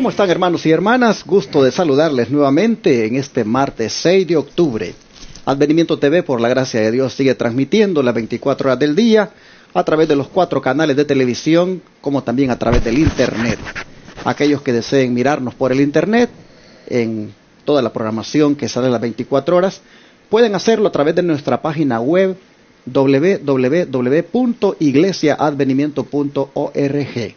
¿Cómo están, hermanos y hermanas? Gusto de saludarles nuevamente en este martes 6 de octubre. Advenimiento TV, por la gracia de Dios, sigue transmitiendo las 24 horas del día a través de los 4 canales de televisión, como también a través del Internet. Aquellos que deseen mirarnos por el Internet, en toda la programación que sale a las 24 horas, pueden hacerlo a través de nuestra página web www.iglesiaadvenimiento.org.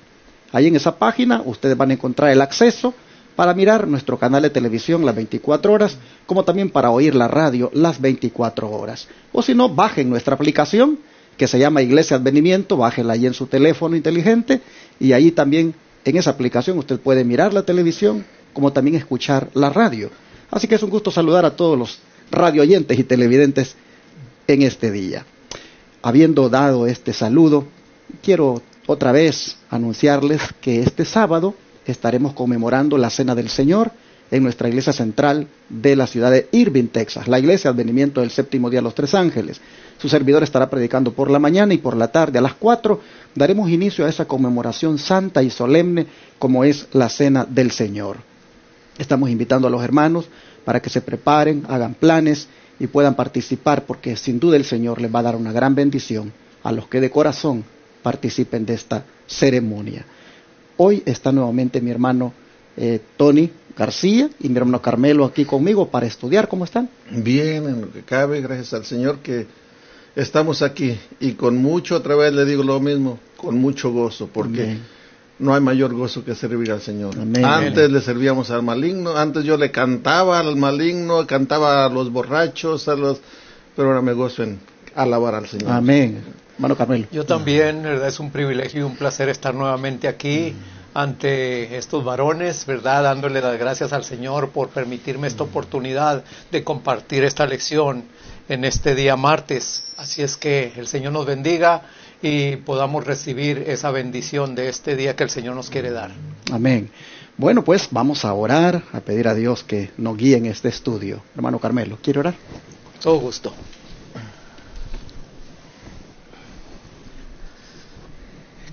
Ahí en esa página ustedes van a encontrar el acceso para mirar nuestro canal de televisión las 24 horas, como también para oír la radio las 24 horas. O si no, bajen nuestra aplicación que se llama Iglesia Advenimiento, bájenla ahí en su teléfono inteligente y ahí también en esa aplicación usted puede mirar la televisión como también escuchar la radio. Así que es un gusto saludar a todos los radio oyentes y televidentes en este día. Habiendo dado este saludo, quiero otra vez anunciarles que este sábado estaremos conmemorando la Cena del Señor en nuestra iglesia central de la ciudad de Irving, Texas, la iglesia Advenimiento del Séptimo Día de los Tres Ángeles. Su servidor estará predicando por la mañana y por la tarde a las 4 daremos inicio a esa conmemoración santa y solemne como es la Cena del Señor. Estamos invitando a los hermanos para que se preparen, hagan planes y puedan participar, porque sin duda el Señor les va a dar una gran bendición a los que de corazón participen de esta ceremonia. Hoy está nuevamente mi hermano Tony García y mi hermano Carmelo aquí conmigo para estudiar. ¿Cómo están? Bien, en lo que cabe, gracias al Señor que estamos aquí y con mucho, otra vez le digo lo mismo, con mucho gozo, porque Amén. No hay mayor gozo que servir al Señor. Amén. Antes le servíamos al maligno, antes yo le cantaba al maligno, cantaba a los borrachos, pero ahora me gozo en alabar al Señor. Amén. Hermano Carmelo. Yo también, ¿verdad? Es un privilegio y un placer estar nuevamente aquí ante estos varones, ¿verdad? Dándole las gracias al Señor por permitirme esta oportunidad de compartir esta lección en este día martes. Así es que el Señor nos bendiga y podamos recibir esa bendición de este día que el Señor nos quiere dar. Amén. Bueno, pues vamos a orar, a pedir a Dios que nos guíe en este estudio. Hermano Carmelo, ¿quiere orar? Todo gusto.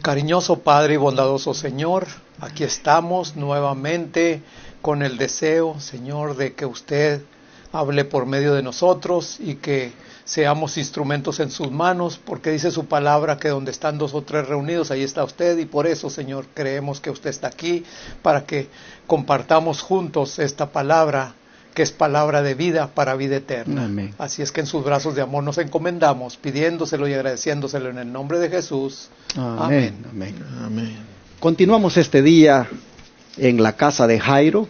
Cariñoso Padre y bondadoso Señor, aquí estamos nuevamente con el deseo, Señor, de que usted hable por medio de nosotros y que seamos instrumentos en sus manos, porque dice su palabra que donde están 2 o 3 reunidos, ahí está usted, y por eso, Señor, creemos que usted está aquí para que compartamos juntos esta palabra, que es palabra de vida para vida eterna. Amén. Así es que en sus brazos de amor nos encomendamos, pidiéndoselo y agradeciéndoselo en el nombre de Jesús. Amén. Amén. Amén. Continuamos este día en la casa de Jairo,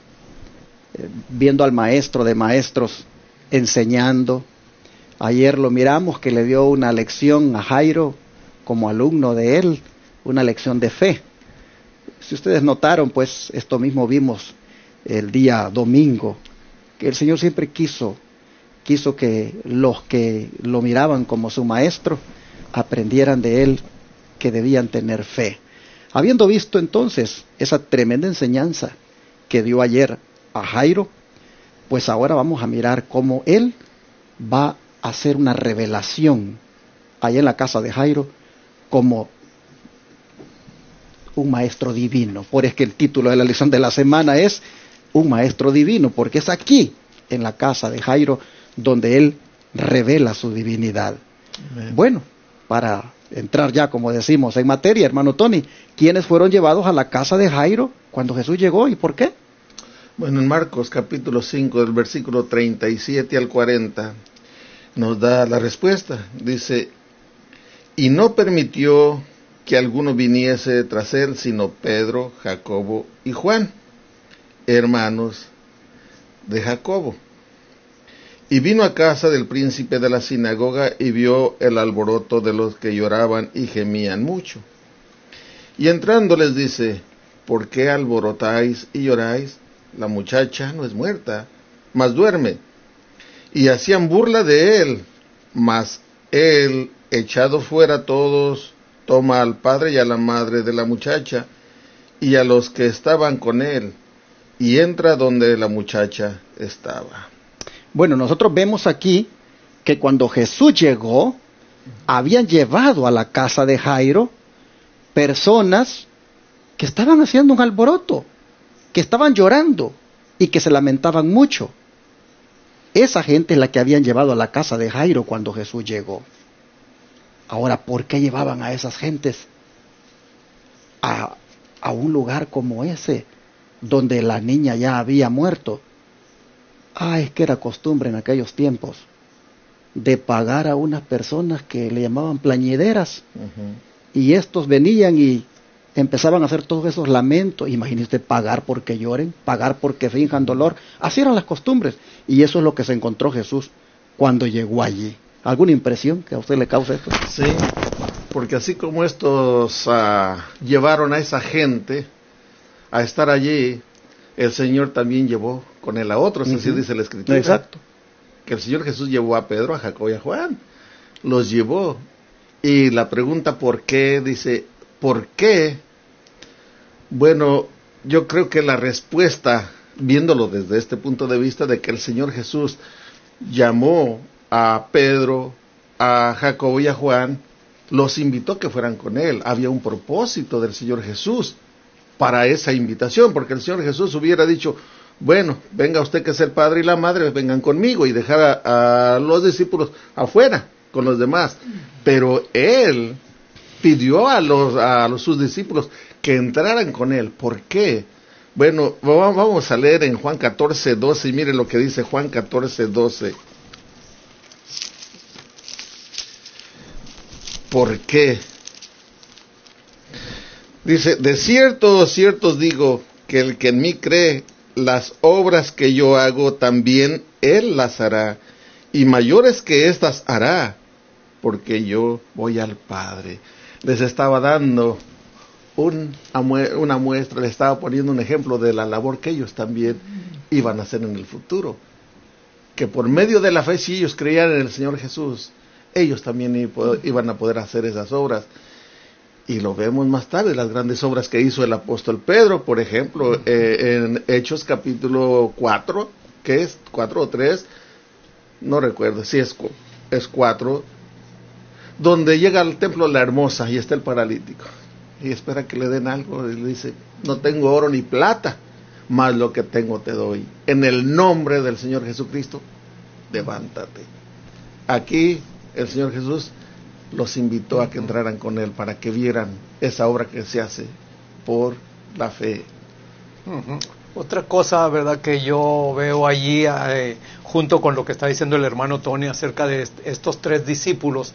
viendo al maestro de maestros enseñando. Ayer lo miramos que le dio una lección a Jairo como alumno de él, una lección de fe. Si ustedes notaron, pues esto mismo vimos el día domingo, que el Señor siempre quiso que los que lo miraban como su maestro aprendieran de él que debían tener fe. Habiendo visto entonces esa tremenda enseñanza que dio ayer a Jairo, pues ahora vamos a mirar cómo él va a hacer una revelación allá en la casa de Jairo como un maestro divino. Por es que el título de la lección de la semana es un maestro divino, porque es aquí, en la casa de Jairo, donde él revela su divinidad. Amén. Bueno, para entrar ya, como decimos, en materia, hermano Tony, ¿quiénes fueron llevados a la casa de Jairo cuando Jesús llegó y por qué? Bueno, en Marcos capítulo 5, del versículo 37 al 40, nos da la respuesta. Dice, y no permitió que alguno viniese tras él, sino Pedro, Jacobo y Juan, hermanos de Jacobo. Y vino a casa del príncipe de la sinagoga y vio el alboroto de los que lloraban y gemían mucho. Y entrando les dice, ¿por qué alborotáis y lloráis? La muchacha no es muerta, mas duerme. Y hacían burla de él, mas él, echado fuera todos, toma al padre y a la madre de la muchacha y a los que estaban con él, y entra donde la muchacha estaba. Bueno, nosotros vemos aquí que cuando Jesús llegó, habían llevado a la casa de Jairo personas que estaban haciendo un alboroto. que estaban llorando y que se lamentaban mucho. Esa gente es la que habían llevado a la casa de Jairo cuando Jesús llegó. Ahora, ¿por qué llevaban a esas gentes a un lugar como ese, donde la niña ya había muerto? Es que era costumbre en aquellos tiempos de pagar a unas personas que le llamaban plañideras. Y estos venían y empezaban a hacer todos esos lamentos. Imagínese, pagar porque lloren, pagar porque finjan dolor. Así eran las costumbres. Y eso es lo que se encontró Jesús cuando llegó allí. ¿Alguna impresión que a usted le cause esto? Sí, porque así como estos llevaron a esa gente a estar allí, el Señor también llevó con él a otros, así dice la Escritura. Exacto. Que el Señor Jesús llevó a Pedro, a Jacobo y a Juan. Los llevó. Y la pregunta ¿por qué? Dice, ¿por qué? Bueno, yo creo que la respuesta, viéndolo desde este punto de vista, de que el Señor Jesús llamó a Pedro, a Jacobo y a Juan, los invitó que fueran con él. Había un propósito del Señor Jesús para esa invitación, porque el Señor Jesús hubiera dicho, bueno, venga usted que es el padre y la madre, vengan conmigo, y dejar a los discípulos afuera con los demás. Pero él pidió a sus discípulos que entraran con él. ¿Por qué? Bueno, vamos a leer en Juan 14:12, y mire lo que dice Juan 14:12. ¿Por qué? Dice, de cierto, cierto os digo, que el que en mí cree, las obras que yo hago también él las hará, y mayores que estas hará, porque yo voy al Padre. Les estaba dando una muestra, les estaba poniendo un ejemplo de la labor que ellos también iban a hacer en el futuro. Que por medio de la fe, si ellos creían en el Señor Jesús, ellos también iban a poder hacer esas obras. Y lo vemos más tarde, las grandes obras que hizo el apóstol Pedro, por ejemplo, en Hechos capítulo 4, ¿qué es? 4 o 3, no recuerdo, sí es 4, donde llega al templo la hermosa y está el paralítico. Y espera que le den algo, y le dice, no tengo oro ni plata, mas lo que tengo te doy. En el nombre del Señor Jesucristo, levántate. Aquí el Señor Jesús los invitó a que entraran con él para que vieran esa obra que se hace por la fe. Otra cosa, verdad, que yo veo allí, junto con lo que está diciendo el hermano Tony acerca de estos tres discípulos,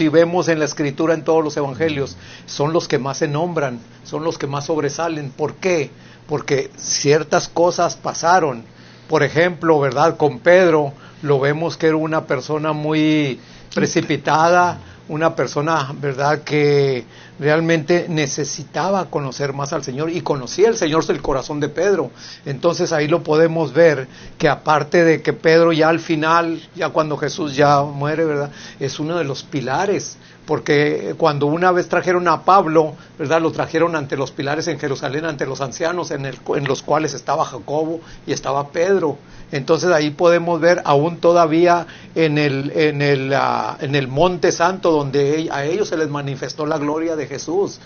y vemos en la Escritura, en todos los evangelios, son los que más se nombran, son los que más sobresalen. ¿Por qué? Porque ciertas cosas pasaron. Por ejemplo, verdad, con Pedro lo vemos que era una persona muy precipitada, una persona, verdad, que realmente necesitaba conocer más al Señor, y conocía el Señor el corazón de Pedro. Entonces ahí lo podemos ver, que aparte de que Pedro ya al final, ya cuando Jesús ya muere, verdad, es uno de los pilares, porque cuando una vez trajeron a Pablo, verdad, lo trajeron ante los pilares en Jerusalén, ante los ancianos, en los cuales estaba Jacobo y estaba Pedro. Entonces ahí podemos ver aún todavía en el monte santo, donde a ellos se les manifestó la gloria de Jesús.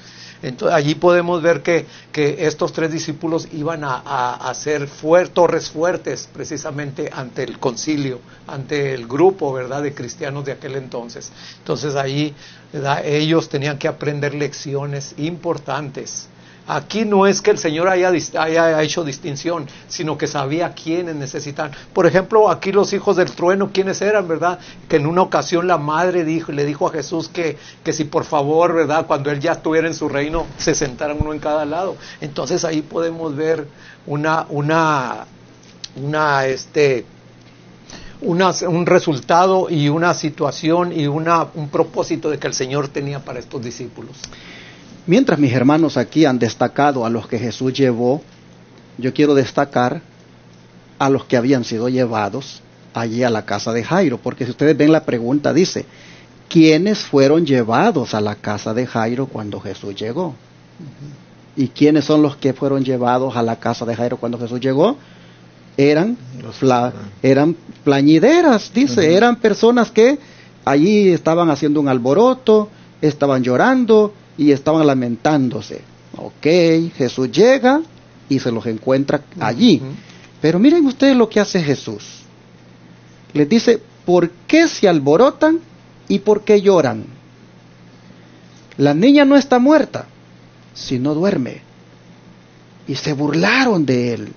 Entonces allí podemos ver que estos tres discípulos iban a ser torres fuertes precisamente ante el concilio, ante el grupo, verdad, de cristianos de aquel entonces. Entonces allí, verdad, ellos tenían que aprender lecciones importantes. Aquí no es que el Señor haya hecho distinción, sino que sabía quiénes necesitaban. Por ejemplo, aquí los hijos del trueno, ¿quiénes eran, verdad? Que en una ocasión la madre le dijo a Jesús que si por favor, verdad, cuando él ya estuviera en su reino, se sentaran uno en cada lado. Entonces ahí podemos ver un resultado y una situación y un propósito de que el Señor tenía para estos discípulos. Mientras mis hermanos aquí han destacado a los que Jesús llevó, yo quiero destacar a los que habían sido llevados allí a la casa de Jairo, porque si ustedes ven la pregunta dice, ¿quiénes fueron llevados a la casa de Jairo cuando Jesús llegó? ¿Y quiénes son los que fueron llevados a la casa de Jairo cuando Jesús llegó? Eran plañideras, dice, eran personas que allí estaban haciendo un alboroto, estaban llorando y estaban lamentándose. Ok, Jesús llega y se los encuentra allí. Pero miren ustedes lo que hace Jesús. Les dice, ¿por qué se alborotan y por qué lloran? La niña no está muerta, sino duerme. Y se burlaron de él.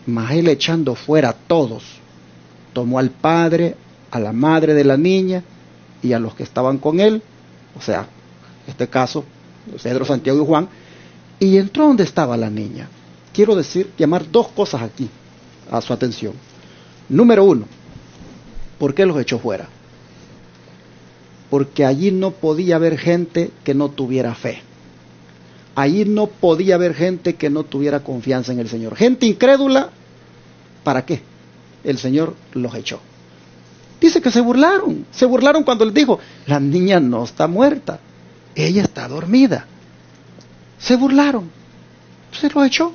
Mas él, echando fuera a todos, tomó al padre, a la madre de la niña y a los que estaban con él, o sea, en este caso, Pedro, Santiago y Juan, y entró donde estaba la niña. Quiero llamar dos cosas aquí a su atención. Número uno, ¿por qué los echó fuera? Porque allí no podía haber gente que no tuviera fe. Allí no podía haber gente que no tuviera confianza en el Señor. Gente incrédula, ¿para qué? El Señor los echó. Dice que se burlaron cuando les dijo, la niña no está muerta, ella está dormida. Se burlaron, se los echó.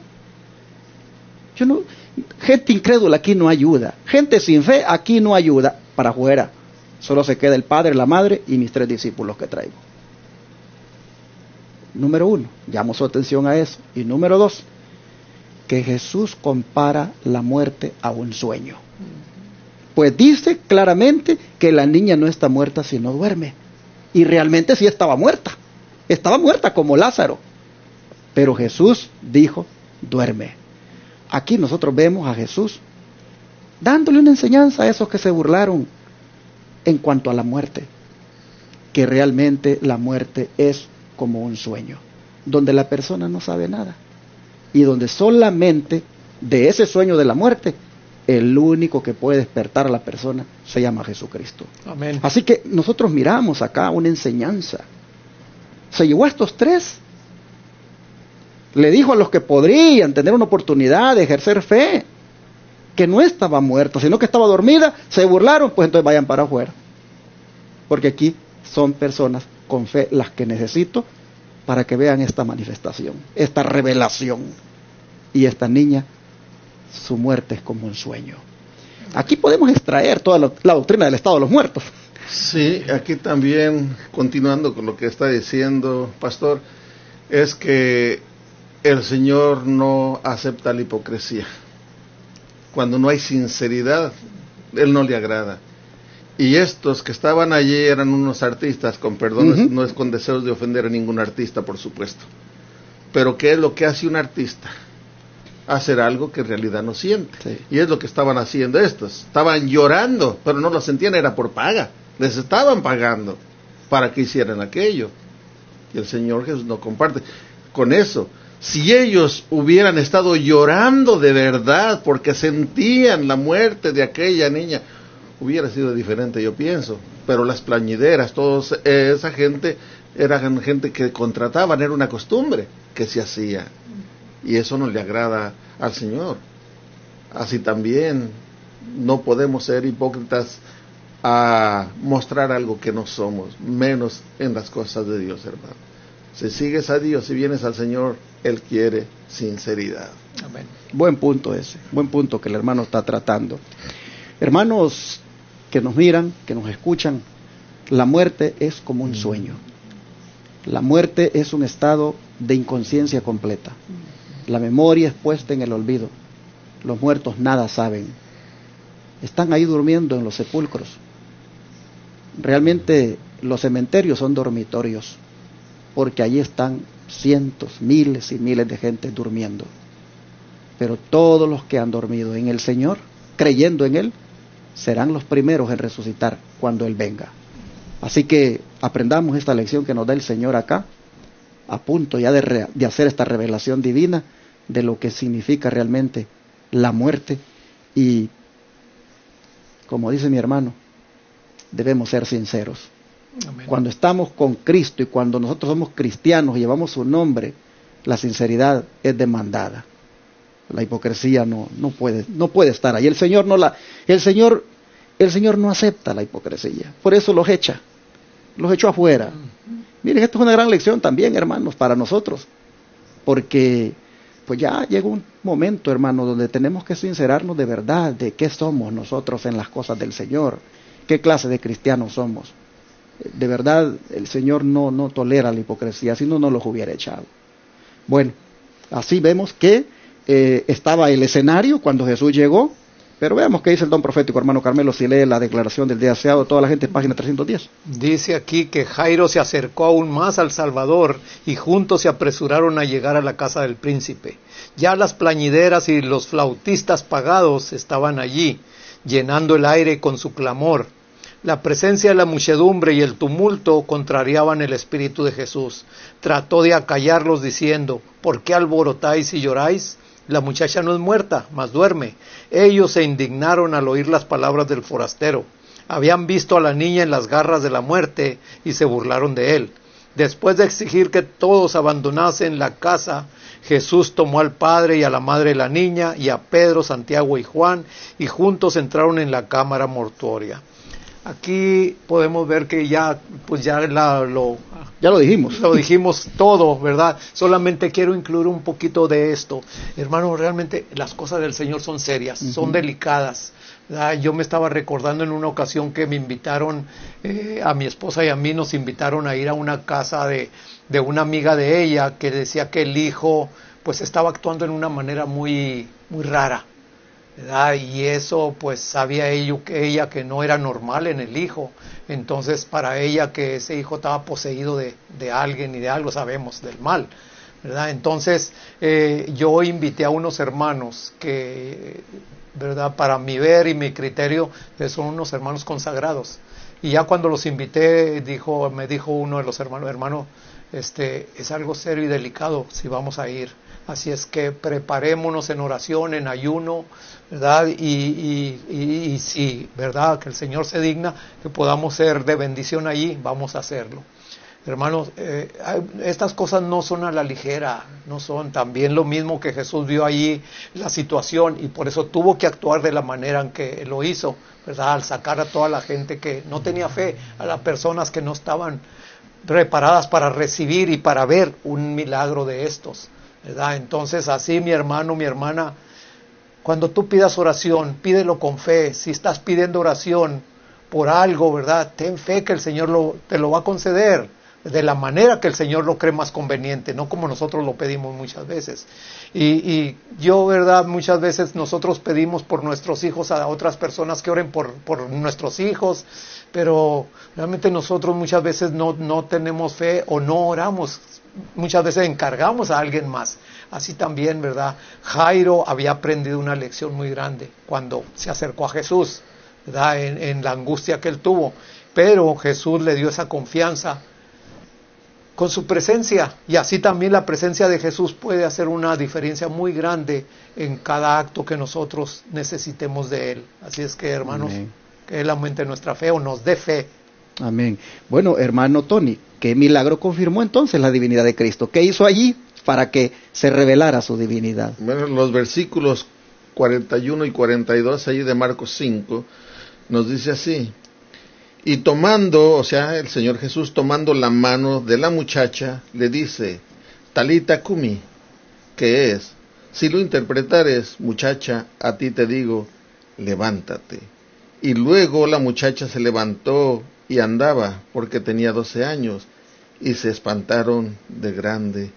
Gente incrédula aquí no ayuda, gente sin fe aquí no ayuda, para afuera. Solo se queda el padre, la madre y mis 3 discípulos que traigo. Número 1, llamo su atención a eso. Y número 2, que Jesús compara la muerte a un sueño. Pues dice claramente que la niña no está muerta sino duerme. Y realmente sí estaba muerta como Lázaro. Pero Jesús dijo, duerme. Aquí nosotros vemos a Jesús dándole una enseñanza a esos que se burlaron en cuanto a la muerte, que realmente la muerte es como un sueño, donde la persona no sabe nada y donde solamente de ese sueño de la muerte, el único que puede despertar a la persona se llama Jesucristo. Amén. Así que nosotros miramos acá una enseñanza. Se llevó a estos 3. Le dijo a los que podrían tener una oportunidad de ejercer fe, que no estaba muerta, sino que estaba dormida, se burlaron, pues entonces vayan para afuera. Porque aquí son personas con fe las que necesito para que vean esta manifestación, esta revelación. Y esta niña, su muerte es como un sueño. Aquí podemos extraer toda la doctrina del estado de los muertos. Sí, aquí también, continuando con lo que está diciendo, pastor, es que el Señor no acepta la hipocresía. Cuando no hay sinceridad, Él no le agrada. Y estos que estaban allí eran unos artistas, con perdón, no es con deseos de ofender a ningún artista, por supuesto. Pero ¿qué es lo que hace un artista? Hacer algo que en realidad no siente. Sí. Y es lo que estaban haciendo estos. Estaban llorando, pero no lo sentían, era por paga. Les estaban pagando para que hicieran aquello. Y el Señor Jesús no comparte con eso. Si ellos hubieran estado llorando de verdad porque sentían la muerte de aquella niña, hubiera sido diferente, yo pienso. Pero las plañideras, toda esa gente, eran gente que contrataban, era una costumbre que se hacía. Y eso no le agrada al Señor. Así también no podemos ser hipócritas a mostrar algo que no somos, menos en las cosas de Dios, hermano. Si sigues a Dios, si vienes al Señor, Él quiere sinceridad. Amén. Buen punto ese, buen punto que el hermano está tratando. Hermanos que nos miran, que nos escuchan, la muerte es como un sueño. La muerte es un estado de inconsciencia completa. La memoria es puesta en el olvido. Los muertos nada saben. Están ahí durmiendo en los sepulcros. Realmente los cementerios son dormitorios, porque allí están cientos, miles y miles de gente durmiendo. Pero todos los que han dormido en el Señor, creyendo en Él, serán los primeros en resucitar cuando Él venga. Así que aprendamos esta lección que nos da el Señor acá, a punto ya de hacer esta revelación divina de lo que significa realmente la muerte. Y como dice mi hermano, debemos ser sinceros. Amén. Cuando estamos con Cristo y cuando nosotros somos cristianos y llevamos su nombre, la sinceridad es demandada. La hipocresía no puede estar ahí. El Señor no acepta la hipocresía. Por eso los echó afuera. Miren, esta es una gran lección también, hermanos, para nosotros. Porque pues ya llegó un momento, hermanos, donde tenemos que sincerarnos de verdad de qué somos nosotros en las cosas del Señor, qué clase de cristianos somos. De verdad, el Señor no tolera la hipocresía, si no, no los hubiera echado. Bueno, Así vemos que estaba el escenario cuando Jesús llegó, pero veamos qué dice el don profético, hermano Carmelo, si lee la declaración del día deseado, toda la gente, página 310. Dice aquí que Jairo se acercó aún más al Salvador y juntos se apresuraron a llegar a la casa del príncipe. Ya las plañideras y los flautistas pagados estaban allí, llenando el aire con su clamor. La presencia de la muchedumbre y el tumulto contrariaban el espíritu de Jesús. Trató de acallarlos diciendo: ¿por qué alborotáis y lloráis? La muchacha no es muerta, mas duerme. Ellos se indignaron al oír las palabras del forastero. Habían visto a la niña en las garras de la muerte y se burlaron de él. Después de exigir que todos abandonasen la casa, Jesús tomó al padre y a la madre de la niña y a Pedro, Santiago y Juan, y juntos entraron en la cámara mortuoria. Aquí podemos ver que ya lo dijimos. Lo dijimos todo, ¿verdad? Solamente quiero incluir un poquito de esto. Hermano, realmente las cosas del Señor son serias, son delicadas. Yo me estaba recordando en una ocasión que me invitaron, a mi esposa y a mí nos invitaron a ir a una casa de una amiga de ella que decía que el hijo pues estaba actuando en una manera muy, muy rara, ¿verdad? Y eso pues sabía ella que no era normal en el hijo. Entonces para ella que ese hijo estaba poseído de alguien y de algo, sabemos, del mal, ¿verdad? Entonces yo invité a unos hermanos que, ¿verdad?, para mi ver y mi criterio, son unos hermanos consagrados. Y ya cuando los invité, me dijo uno de los hermanos: hermano, es algo serio y delicado si vamos a ir. Así es que preparémonos en oración, en ayuno, ¿verdad? Y si, ¿verdad?, que el Señor se digna, que podamos ser de bendición allí, vamos a hacerlo. Hermanos, estas cosas no son a la ligera, no son también lo mismo que Jesús vio allí la situación y por eso tuvo que actuar de la manera en que lo hizo, ¿verdad? Al sacar a toda la gente que no tenía fe, a las personas que no estaban preparadas para recibir y para ver un milagro de estos, ¿verdad? Entonces así, mi hermano, mi hermana, cuando tú pidas oración, pídelo con fe. Si estás pidiendo oración por algo, ¿verdad?, ten fe que el Señor te lo va a conceder de la manera que el Señor lo cree más conveniente, no como nosotros lo pedimos muchas veces. Y yo, ¿verdad?, muchas veces nosotros pedimos por nuestros hijos a otras personas que oren por nuestros hijos, pero realmente nosotros muchas veces no tenemos fe o no oramos. Muchas veces encargamos a alguien más. Así también, ¿verdad?, Jairo había aprendido una lección muy grande cuando se acercó a Jesús, ¿verdad?, en la angustia que él tuvo. Pero Jesús le dio esa confianza con su presencia, y así también la presencia de Jesús puede hacer una diferencia muy grande en cada acto que nosotros necesitemos de Él. Así es que, hermanos, amén, que Él aumente nuestra fe o nos dé fe. Amén. Bueno, hermano Tony, ¿qué milagro confirmó entonces la divinidad de Cristo? ¿Qué hizo allí para que se revelara su divinidad? Bueno, los versículos 41 y 42 allí de Marcos 5 nos dice así: y tomando, o sea, el Señor Jesús tomando la mano de la muchacha, le dice: Talita cumi, que es, si lo interpretares, muchacha, a ti te digo, levántate. Y luego la muchacha se levantó y andaba, porque tenía 12 años, y se espantaron de grande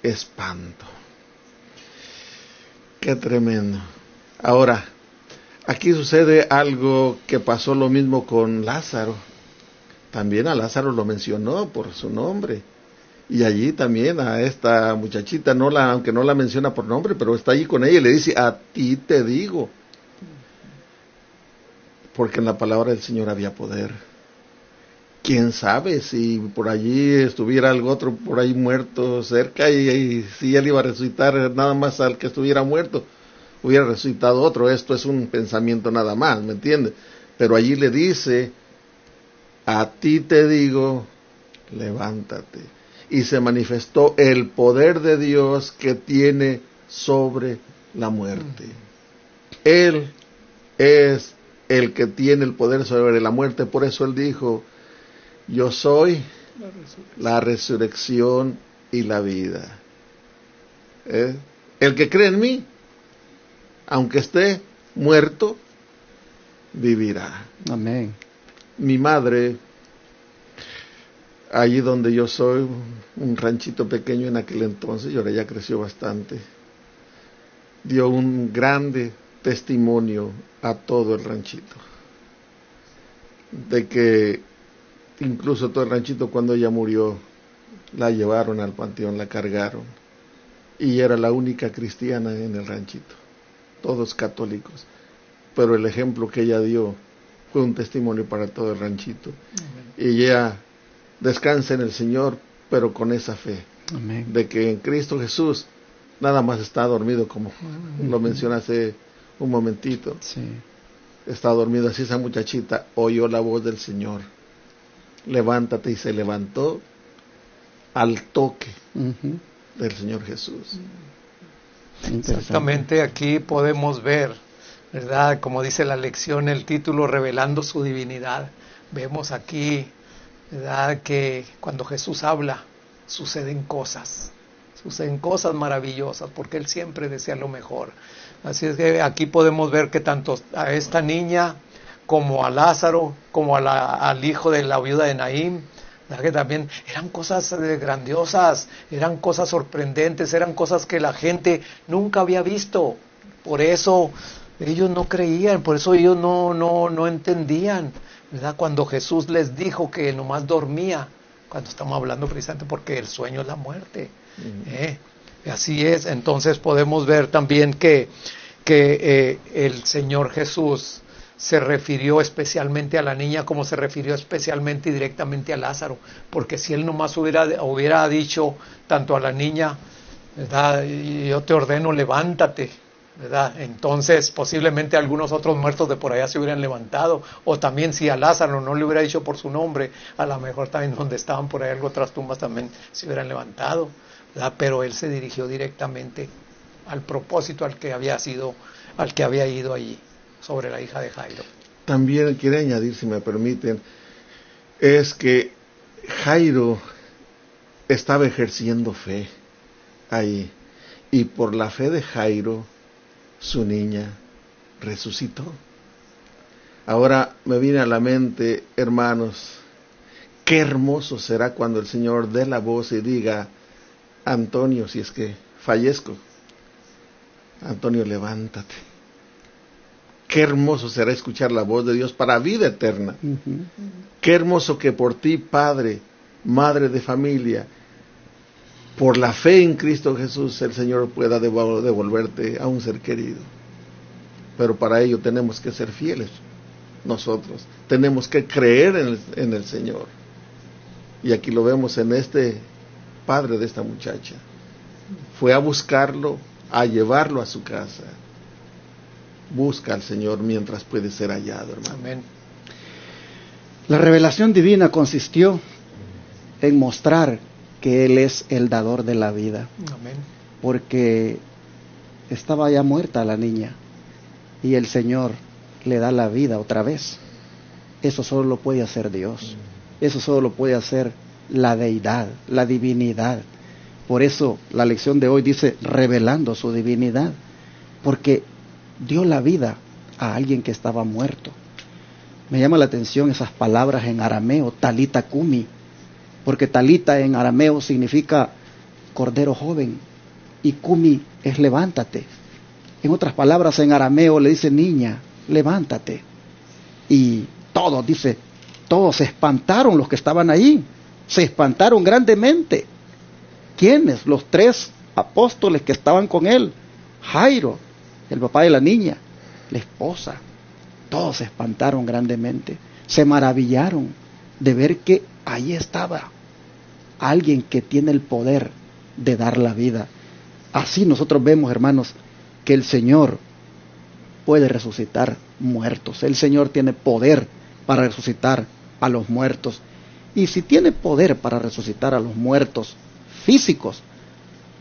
espanto. Qué tremendo. Ahora, aquí sucede algo que pasó lo mismo con Lázaro. También a Lázaro lo mencionó por su nombre. Y allí también a esta muchachita, aunque no la menciona por nombre, pero está allí con ella y le dice: a ti te digo. Porque en la palabra del Señor había poder. ¿Quién sabe si por allí estuviera algo otro por ahí muerto cerca y si él iba a resucitar nada más al que estuviera muerto? Hubiera resucitado otro. Esto es un pensamiento nada más, ¿me entiendes? Pero allí le dice: a ti te digo, levántate. Y se manifestó el poder de Dios que tiene sobre la muerte. Él es el que tiene el poder sobre la muerte. Por eso Él dijo: yo soy la resurrección y la vida. El que cree en mí, aunque esté muerto, vivirá. Amén. Mi madre, allí donde yo soy, un ranchito pequeño en aquel entonces, y ahora ya creció bastante, dio un grande testimonio a todo el ranchito, de que incluso todo el ranchito, cuando ella murió, la llevaron al panteón, la cargaron, y era la única cristiana en el ranchito, todos católicos, pero el ejemplo que ella dio fue un testimonio para todo el ranchito. Amén. Y ella descansa en el Señor, pero con esa fe. Amén. De que en Cristo Jesús nada más está dormido, como lo mencioné hace un momentito. Sí. Está dormido, así esa muchachita oyó la voz del Señor, levántate, y se levantó al toque del Señor Jesús. Exactamente, aquí podemos ver, ¿verdad? Como dice la lección, el título, revelando su divinidad. Vemos aquí, ¿verdad?, que cuando Jesús habla, suceden cosas maravillosas, porque Él siempre desea lo mejor. Así es que aquí podemos ver que tanto a esta niña, como a Lázaro, como al hijo de la viuda de Naín, ¿verdad?, que también eran cosas grandiosas, eran cosas sorprendentes, eran cosas que la gente nunca había visto. Por eso ellos no creían, por eso ellos no entendían, ¿verdad? Cuando Jesús les dijo que nomás dormía, cuando estamos hablando precisamente porque el sueño es la muerte. Así es. Entonces podemos ver también que el Señor Jesús se refirió especialmente a la niña, como se refirió especialmente y directamente a Lázaro, porque si Él nomás hubiera dicho tanto a la niña, ¿verdad?, yo te ordeno, levántate, ¿verdad?, entonces posiblemente algunos otros muertos de por allá se hubieran levantado, o también si a Lázaro no le hubiera dicho por su nombre, a lo mejor también donde estaban por ahí otras tumbas también se hubieran levantado, ¿verdad? Pero Él se dirigió directamente al propósito al que había ido allí, sobre la hija de Jairo. También quiero añadir, si me permiten, es que Jairo estaba ejerciendo fe ahí, y por la fe de Jairo, su niña resucitó. Ahora me viene a la mente, hermanos, qué hermoso será cuando el Señor dé la voz y diga: Antonio, si es que fallezco, Antonio, levántate. Qué hermoso será escuchar la voz de Dios para vida eterna. Qué hermoso que por ti, padre, madre de familia, por la fe en Cristo Jesús, el Señor pueda devolverte a un ser querido. Pero para ello tenemos que ser fieles nosotros. Tenemos que creer en el Señor. Y aquí lo vemos en este padre de esta muchacha. Fue a buscarlo, a llevarlo a su casa. Busca al Señor mientras puede ser hallado, hermano. Amén. La revelación divina consistió en mostrar que Él es el dador de la vida. Amén. Porque estaba ya muerta la niña y el Señor le da la vida otra vez. Eso solo lo puede hacer Dios. Eso solo lo puede hacer la deidad, la divinidad. Por eso la lección de hoy dice revelando su divinidad, porque dio la vida a alguien que estaba muerto. Me llama la atención esas palabras en arameo, talita kumi, porque talita en arameo significa cordero joven y kumi es levántate. En otras palabras, en arameo le dice niña, levántate. Y todos se espantaron los que estaban ahí, se espantaron grandemente. ¿Quiénes? Los 3 apóstoles que estaban con él, Jairo, el papá de la niña, la esposa. Todos se espantaron grandemente, se maravillaron de ver que ahí estaba alguien que tiene el poder de dar la vida. Así nosotros vemos, hermanos, que el Señor puede resucitar muertos. El Señor tiene poder para resucitar a los muertos. Y si tiene poder para resucitar a los muertos físicos,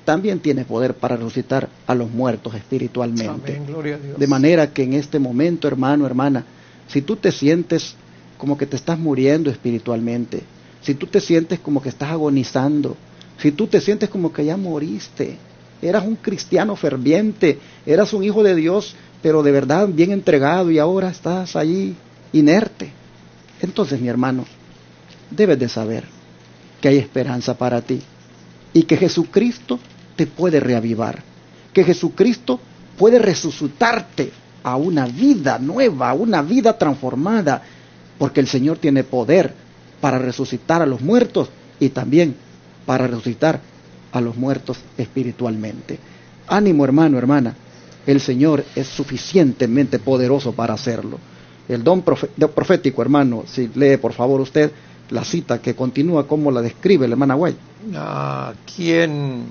también tiene poder para resucitar a los muertos espiritualmente. Amén, gloria a Dios. De manera que en este momento, hermano, hermana, si tú te sientes como que te estás muriendo espiritualmente, si tú te sientes como que estás agonizando, si tú te sientes como que ya moriste, eras un cristiano ferviente, eras un hijo de Dios, pero de verdad bien entregado, y ahora estás allí inerte, entonces, mi hermano, debes de saber que hay esperanza para ti y que Jesucristo te puede reavivar, que Jesucristo puede resucitarte a una vida nueva, a una vida transformada, porque el Señor tiene poder para resucitar a los muertos y también para resucitar a los muertos espiritualmente. Ánimo, hermano, hermana, el Señor es suficientemente poderoso para hacerlo. El don profético, hermano, si lee por favor usted la cita que continúa como la describe la hermana White. Aquí en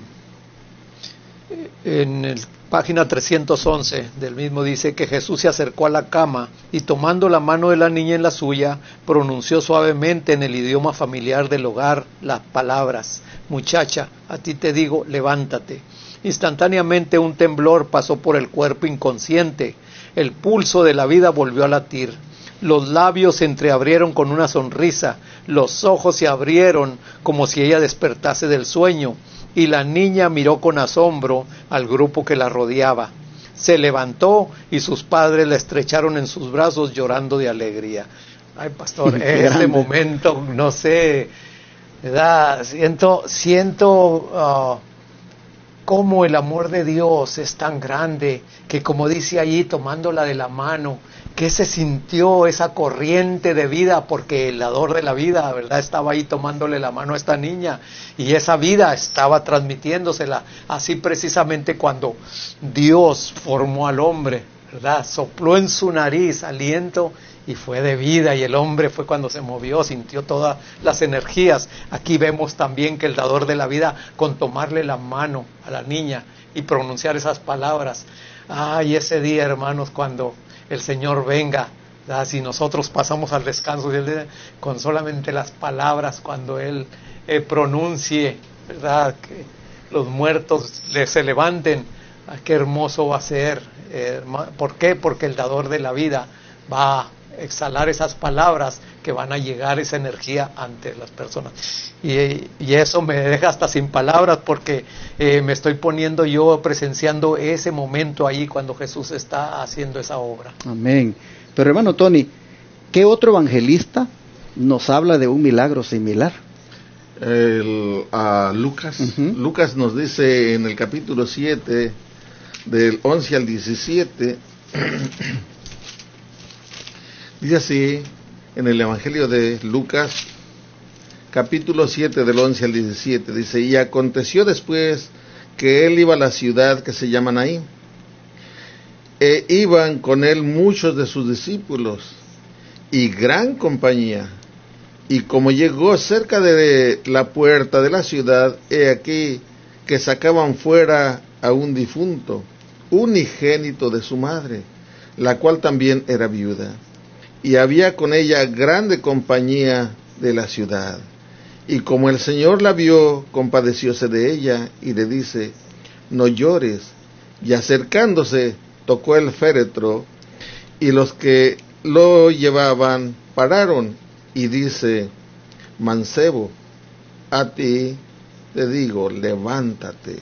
el página 311 del mismo dice que Jesús se acercó a la cama y tomando la mano de la niña en la suya, pronunció suavemente en el idioma familiar del hogar las palabras: muchacha, a ti te digo, levántate. Instantáneamente un temblor pasó por el cuerpo inconsciente, el pulso de la vida volvió a latir, los labios se entreabrieron con una sonrisa, los ojos se abrieron como si ella despertase del sueño, y la niña miró con asombro al grupo que la rodeaba. Se levantó y sus padres la estrecharon en sus brazos llorando de alegría. Ay, pastor, ese momento, no sé, ¿verdad? Siento cómo el amor de Dios es tan grande, que como dice allí, tomándola de la mano, que se sintió esa corriente de vida, porque el dador de la vida, ¿verdad?, estaba ahí tomándole la mano a esta niña, y esa vida estaba transmitiéndosela. Así precisamente cuando Dios formó al hombre, ¿verdad?, sopló en su nariz aliento y fue de vida, y el hombre fue cuando se movió, sintió todas las energías. Aquí vemos también que el dador de la vida, con tomarle la mano a la niña y pronunciar esas palabras, ay, ese día, hermanos, cuando el Señor venga, ¿verdad?, si nosotros pasamos al descanso con solamente las palabras, cuando Él pronuncie, ¿verdad?, que los muertos se levanten, qué hermoso va a ser. ¿Por qué? Porque el dador de la vida va a exhalar esas palabras que van a llegar esa energía ante las personas, y eso me deja hasta sin palabras, porque me estoy poniendo yo presenciando ese momento ahí cuando Jesús está haciendo esa obra. Amén. Pero hermano Tony, ¿qué otro evangelista nos habla de un milagro similar? Lucas. Lucas nos dice en el capítulo 7 del 11 al 17 dice así en el Evangelio de Lucas, capítulo 7 del 11 al 17, dice: y aconteció después que él iba a la ciudad que se llama Naín, e iban con él muchos de sus discípulos y gran compañía, y como llegó cerca de la puerta de la ciudad, he aquí que sacaban fuera a un difunto, unigénito de su madre, la cual también era viuda. Y había con ella grande compañía de la ciudad. Y como el Señor la vio, compadecióse de ella, y le dice: no llores. Y acercándose, tocó el féretro, y los que lo llevaban pararon, y dice: mancebo, a ti te digo, levántate.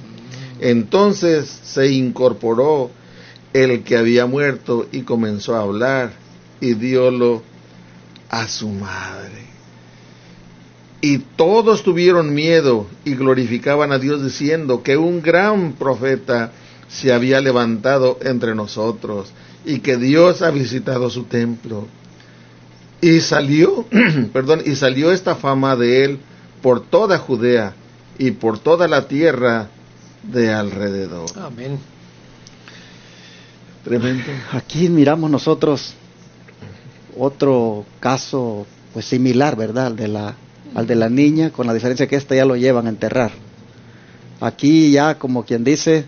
Entonces se incorporó el que había muerto, y comenzó a hablar, y diólo a su madre. Y todos tuvieron miedo y glorificaban a Dios, diciendo que un gran profeta se había levantado entre nosotros, y que Dios ha visitado su templo. Y salió, y salió esta fama de él por toda Judea y por toda la tierra de alrededor. Amén. Tremendo. Aquí miramos nosotros otro caso pues similar, ¿verdad?, al de la niña, con la diferencia que esta ya lo llevan a enterrar. Aquí ya, como quien dice,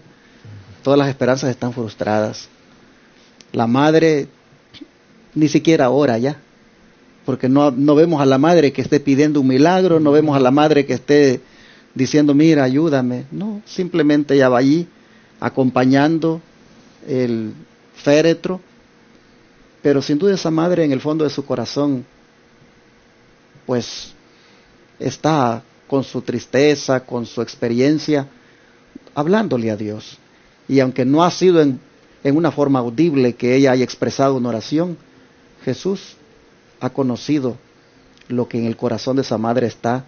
todas las esperanzas están frustradas. La madre ni siquiera ora ya, porque no vemos a la madre que esté pidiendo un milagro, no vemos a la madre que esté diciendo: mira, ayúdame. No, simplemente ella va allí acompañando el féretro. Pero sin duda esa madre, en el fondo de su corazón, pues está con su tristeza, con su experiencia, hablándole a Dios. Y aunque no ha sido en una forma audible que ella haya expresado una oración, Jesús ha conocido lo que en el corazón de esa madre está,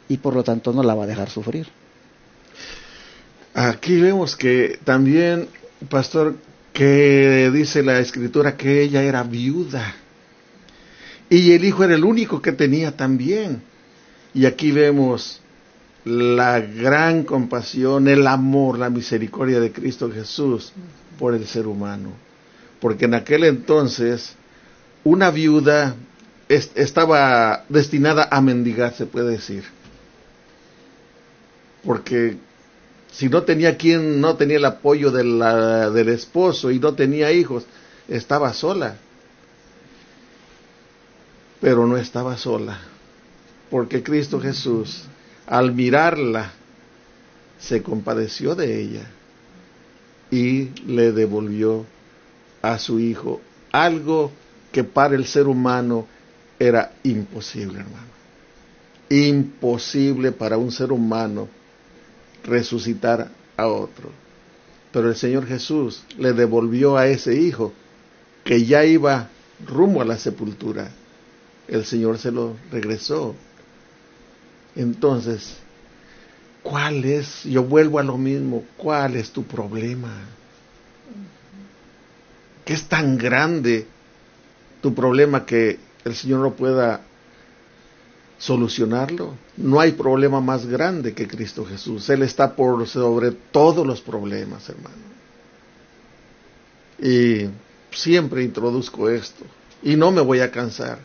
y por lo tanto no la va a dejar sufrir. Aquí vemos que también, pastor, que dice la escritura que ella era viuda y el hijo era el único que tenía también. Y aquí vemos la gran compasión, el amor, la misericordia de Cristo Jesús por el ser humano. Porque en aquel entonces una viuda estaba destinada a mendigar, se puede decir. Porque si no tenía quien, no tenía el apoyo del esposo y no tenía hijos, estaba sola. Pero no estaba sola, porque Cristo Jesús, al mirarla, se compadeció de ella y le devolvió a su hijo algo que para el ser humano era imposible, hermano. Imposible para un ser humano resucitar a otro. Pero el Señor Jesús le devolvió a ese hijo que ya iba rumbo a la sepultura. El Señor se lo regresó. Entonces, ¿cuál es? Yo vuelvo a lo mismo. ¿Cuál es tu problema? ¿Qué es tan grande tu problema que el Señor no pueda solucionarlo? No hay problema más grande que Cristo Jesús. Él está por sobre todos los problemas, hermano. Y siempre introduzco esto. Y no me voy a cansar.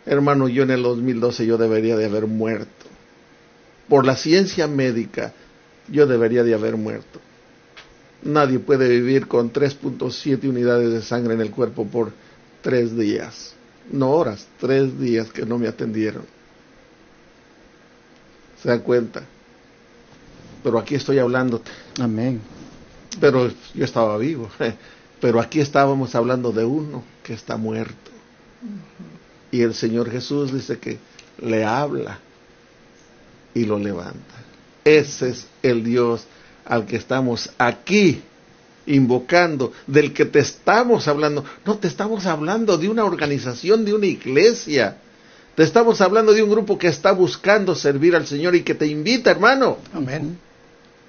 Hermano, yo en el 2012 yo debería de haber muerto. Por la ciencia médica, yo debería de haber muerto. Nadie puede vivir con 3.7 unidades de sangre en el cuerpo por 3 días. No horas, 3 días que no me atendieron. ¿Se dan cuenta? Pero aquí estoy hablándote. Amén. Pero yo estaba vivo. Pero aquí estábamos hablando de uno que está muerto. Y el Señor Jesús dice que le habla y lo levanta. Ese es el Dios al que estamos aquí invocando, del que te estamos hablando. No te estamos hablando de una organización, de una iglesia. Te estamos hablando de un grupo que está buscando servir al Señor y que te invita, hermano. Amén.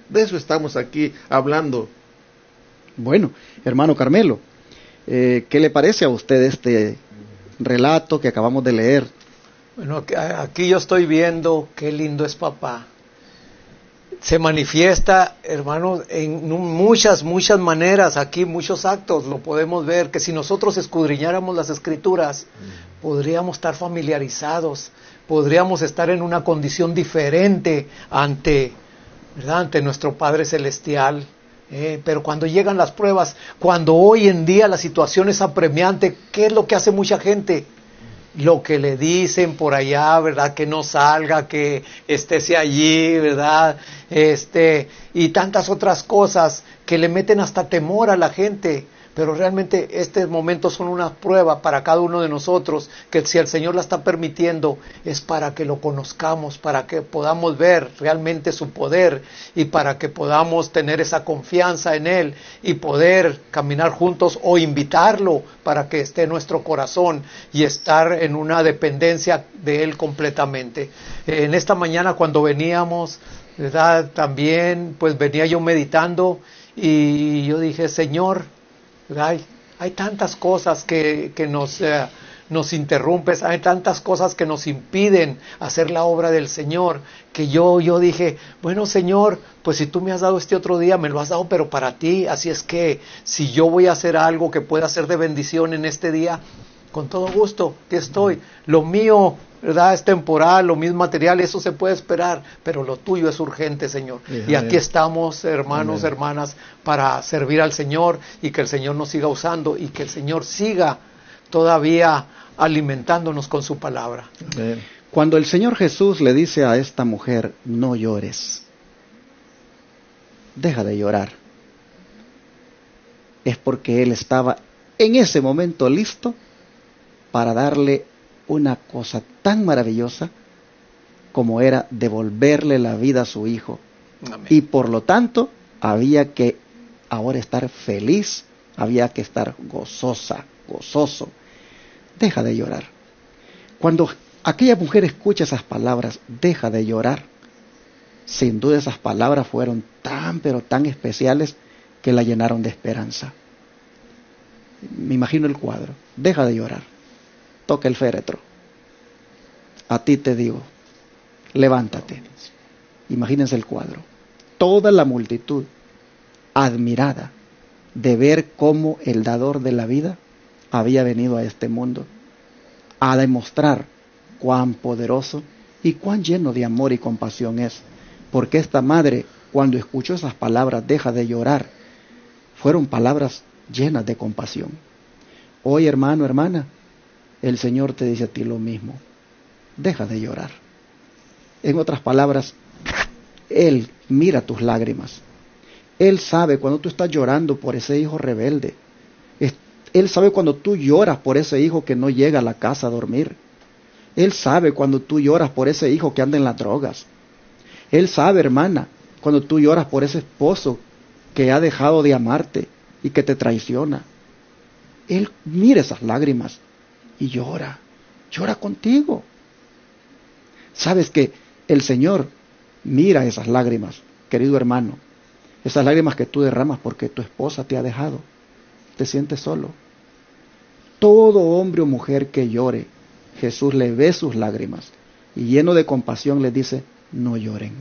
De eso estamos aquí hablando. Bueno, hermano Carmelo, ¿qué le parece a usted este relato que acabamos de leer? Bueno, aquí yo estoy viendo qué lindo es papá. Se manifiesta, hermanos, en muchas maneras, aquí muchos actos, lo podemos ver, que si nosotros escudriñáramos las Escrituras, podríamos estar familiarizados, podríamos estar en una condición diferente ante, ¿verdad?, ante nuestro Padre Celestial. Pero cuando llegan las pruebas, cuando hoy en día la situación es apremiante, ¿qué es lo que hace mucha gente? Lo que le dicen por allá, ¿verdad? Que no salga, que estése allí, ¿verdad? Y tantas otras cosas que le meten hasta temor a la gente. Pero realmente estos momentos son una prueba para cada uno de nosotros, que si el Señor la está permitiendo es para que lo conozcamos, para que podamos ver realmente su poder y para que podamos tener esa confianza en Él y poder caminar juntos o invitarlo para que esté en nuestro corazón y estar en una dependencia de Él completamente. En esta mañana cuando veníamos, ¿verdad?, también pues venía yo meditando y yo dije, Señor, hay tantas cosas que nos interrumpen, hay tantas cosas que nos impiden hacer la obra del Señor, que yo dije, bueno, Señor, pues si tú me has dado este otro día, me lo has dado, pero para ti, así es que si yo voy a hacer algo que pueda ser de bendición en este día, con todo gusto, aquí estoy. Lo mío, ¿verdad?, es temporal, lo mío es material, eso se puede esperar, pero lo tuyo es urgente, Señor. Y aquí estamos, hermanos, hermanas, para servir al Señor y que el Señor nos siga usando y que el Señor siga todavía alimentándonos con su palabra. Amén. Cuando el Señor Jesús le dice a esta mujer, no llores, deja de llorar, es porque Él estaba en ese momento listo para darle una cosa tan maravillosa como era devolverle la vida a su hijo. Amén. Y por lo tanto había que ahora estar feliz, había que estar gozoso. Deja de llorar. Cuando aquella mujer escucha esas palabras, deja de llorar. Sin duda esas palabras fueron tan, pero tan especiales que la llenaron de esperanza. Me imagino el cuadro. Deja de llorar. Toca el féretro. A ti te digo, levántate. Imagínense el cuadro. Toda la multitud, admirada de ver cómo el dador de la vida había venido a este mundo a demostrar cuán poderoso y cuán lleno de amor y compasión es. Porque esta madre, cuando escuchó esas palabras, deja de llorar, fueron palabras llenas de compasión. Hoy, hermano, hermana, el Señor te dice a ti lo mismo. Deja de llorar. En otras palabras, Él mira tus lágrimas. Él sabe cuando tú estás llorando por ese hijo rebelde. Él sabe cuando tú lloras por ese hijo que no llega a la casa a dormir. Él sabe cuando tú lloras por ese hijo que anda en las drogas. Él sabe, hermana, cuando tú lloras por ese esposo que ha dejado de amarte y que te traiciona. Él mira esas lágrimas y llora contigo. Sabes que el Señor mira esas lágrimas, querido hermano, esas lágrimas que tú derramas porque tu esposa te ha dejado, te sientes solo. Todo hombre o mujer que llore, Jesús le ve sus lágrimas y lleno de compasión le dice, no lloren.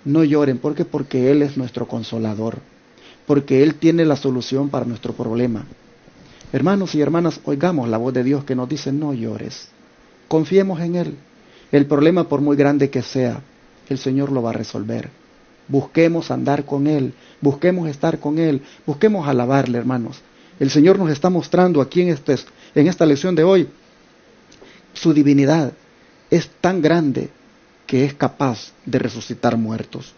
No lloren, ¿por qué? Porque Él es nuestro consolador, porque Él tiene la solución para nuestro problema. Hermanos y hermanas, oigamos la voz de Dios que nos dice, no llores, confiemos en Él. El problema, por muy grande que sea, el Señor lo va a resolver. Busquemos andar con Él, busquemos estar con Él, busquemos alabarle, hermanos. El Señor nos está mostrando aquí en esta lección de hoy, su divinidad es tan grande que es capaz de resucitar muertos.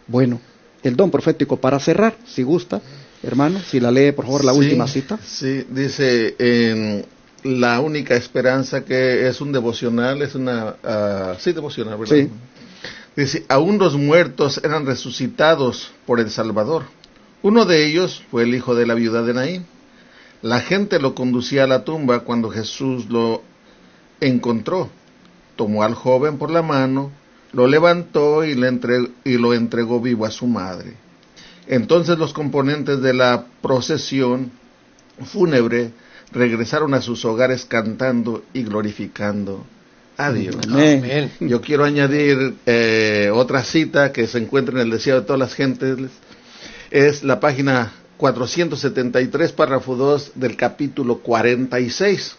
Bueno, el don profético para cerrar, si gusta, hermano, si la lee por favor la última cita. Sí, dice la única esperanza, que es un devocional, es una devocional, ¿verdad? Sí. Dice, aún los muertos eran resucitados por el Salvador. Uno de ellos fue el hijo de la viuda de Naín. La gente lo conducía a la tumba cuando Jesús lo encontró. Tomó al joven por la mano, lo levantó y lo entregó vivo a su madre. Entonces los componentes de la procesión fúnebre regresaron a sus hogares cantando y glorificando a Dios. Amén. Yo quiero añadir otra cita que se encuentra en el deseo de todas las gentes. Es la página 473, párrafo 2 del capítulo 46.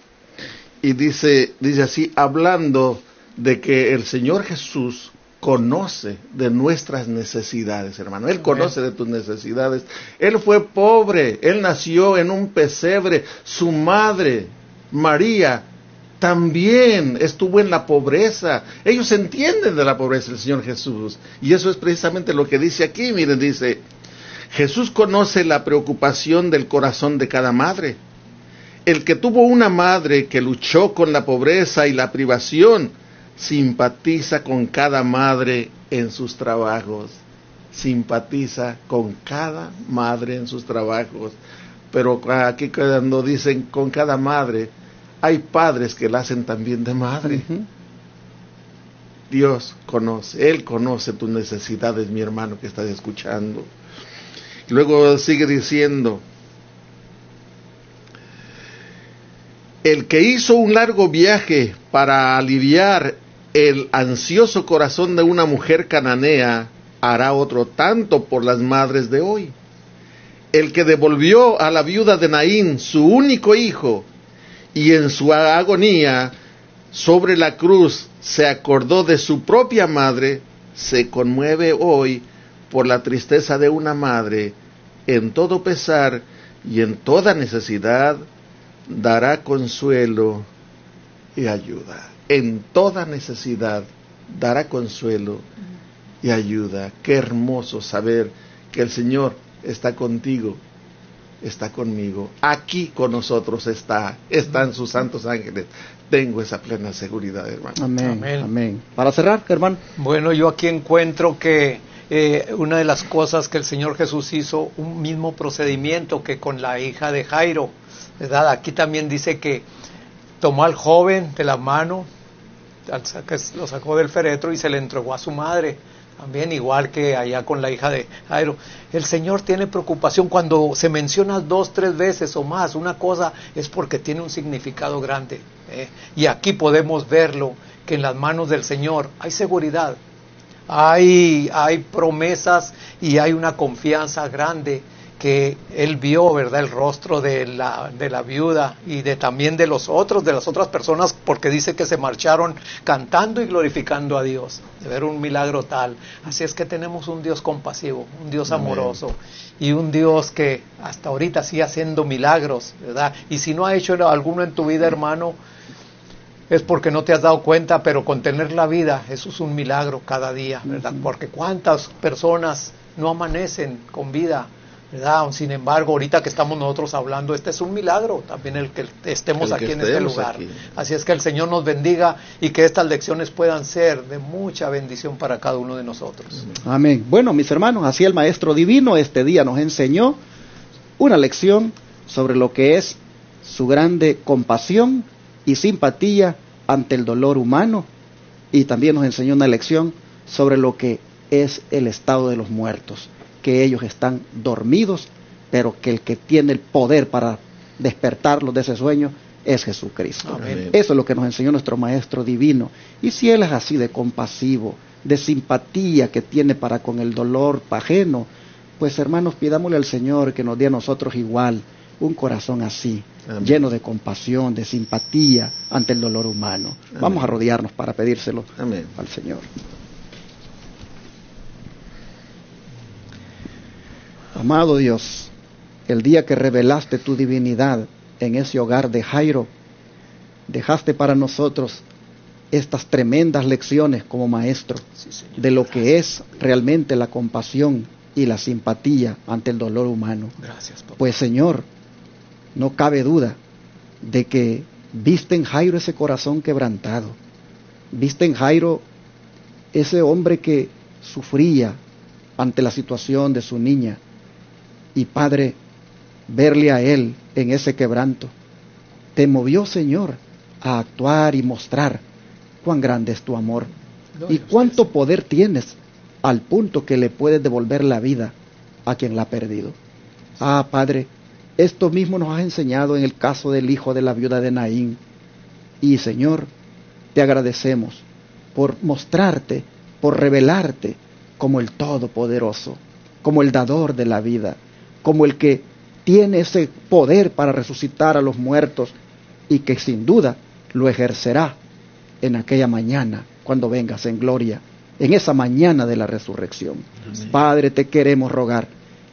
Y dice así, hablando de que el Señor Jesús conoce de nuestras necesidades, hermano. Él conoce de tus necesidades. Él fue pobre, Él nació en un pesebre. Su madre, María, también estuvo en la pobreza. Ellos entienden de la pobreza, el Señor Jesús. Y eso es precisamente lo que dice aquí. Miren, dice, Jesús conoce la preocupación del corazón de cada madre. El que tuvo una madre que luchó con la pobreza y la privación, simpatiza con cada madre en sus trabajos. Simpatiza con cada madre en sus trabajos. Pero aquí cuando dicen con cada madre, hay padres que la hacen también de madre. Uh-huh. Dios conoce, Él conoce tus necesidades, mi hermano que estás escuchando. Y luego sigue diciendo, el que hizo un largo viaje para aliviar el ansioso corazón de una mujer cananea, hará otro tanto por las madres de hoy. El que devolvió a la viuda de Naín su único hijo, y en su agonía sobre la cruz se acordó de su propia madre, se conmueve hoy por la tristeza de una madre. En todo pesar y en toda necesidad dará consuelo y ayuda. En toda necesidad dará consuelo y ayuda. Qué hermoso saber que el Señor está contigo, está conmigo, aquí con nosotros están sus santos ángeles. Tengo esa plena seguridad, hermano. Amén, amén, amén. Para cerrar, hermano. Bueno, yo aquí encuentro que una de las cosas que el Señor Jesús hizo, un mismo procedimiento que con la hija de Jairo, ¿verdad? Aquí también dice que tomó al joven de la mano, lo sacó del féretro y se le entregó a su madre. También igual que allá con la hija de Jairo. El Señor tiene preocupación cuando se menciona 2, 3 veces o más una cosa, es porque tiene un significado grande. Y aquí podemos verlo, que en las manos del Señor hay seguridad, hay promesas y hay una confianza grande, que él vio, ¿verdad?, el rostro de la viuda y también de las otras personas, porque dice que se marcharon cantando y glorificando a Dios, de ver un milagro tal. Así es que tenemos un Dios compasivo, un Dios amoroso, y un Dios que hasta ahorita sigue haciendo milagros, ¿verdad? Y si no ha hecho alguno en tu vida, hermano, es porque no te has dado cuenta, pero con tener la vida, eso es un milagro cada día, ¿verdad? Porque cuántas personas no amanecen con vida, ¿verdad? Sin embargo, ahorita que estamos nosotros hablando, este es un milagro también el que estemos aquí en este lugar. Aquí. Así es que el Señor nos bendiga y que estas lecciones puedan ser de mucha bendición para cada uno de nosotros. Amén. Bueno, mis hermanos, así el Maestro Divino este día nos enseñó una lección sobre lo que es su grande compasión y simpatía ante el dolor humano, y también nos enseñó una lección sobre lo que es el estado de los muertos, que ellos están dormidos, pero que el que tiene el poder para despertarlos de ese sueño es Jesucristo. Amén. Eso es lo que nos enseñó nuestro Maestro Divino. Y si Él es así de compasivo, de simpatía que tiene para con el dolor ajeno, pues hermanos, pidámosle al Señor que nos dé a nosotros igual un corazón así, amén, lleno de compasión, de simpatía ante el dolor humano. Amén. Vamos a rodearnos para pedírselo, amén, al Señor. Amado Dios, el día que revelaste tu divinidad en ese hogar de Jairo, dejaste para nosotros estas tremendas lecciones como maestro, sí, de lo que es realmente la compasión y la simpatía ante el dolor humano. Gracias, papá. Pues Señor, no cabe duda de que viste en Jairo ese corazón quebrantado, viste en Jairo ese hombre que sufría ante la situación de su niña. Y Padre, verle a Él en ese quebranto, te movió, Señor, a actuar y mostrar cuán grande es tu amor y cuánto poder tienes, al punto que le puedes devolver la vida a quien la ha perdido. Ah, Padre, esto mismo nos has enseñado en el caso del hijo de la viuda de Naín. Y, Señor, te agradecemos por mostrarte, por revelarte como el Todopoderoso, como el dador de la vida, como el que tiene ese poder para resucitar a los muertos, y que sin duda lo ejercerá en aquella mañana cuando vengas en gloria, en esa mañana de la resurrección. Amén. Padre, te queremos rogar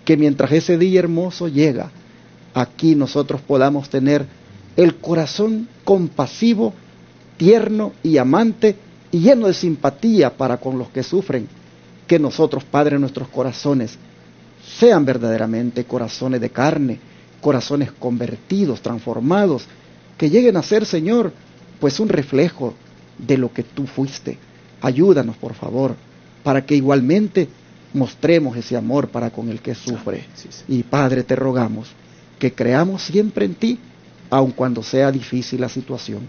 que mientras ese día hermoso llega, aquí nosotros podamos tener el corazón compasivo, tierno y amante y lleno de simpatía para con los que sufren. Que nosotros, Padre, nuestros corazones sean verdaderamente corazones de carne, corazones convertidos, transformados, que lleguen a ser, Señor, pues un reflejo de lo que tú fuiste. Ayúdanos, por favor, para que igualmente mostremos ese amor para con el que sufre. Sí, sí. Y Padre, te rogamos que creamos siempre en ti, aun cuando sea difícil la situación,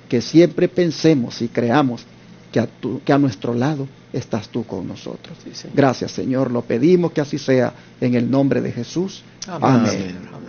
que siempre pensemos y creamos que a nuestro lado estás tú con nosotros. Sí, gracias, Señor, lo pedimos que así sea, en el nombre de Jesús. Amén. Amén. Amén.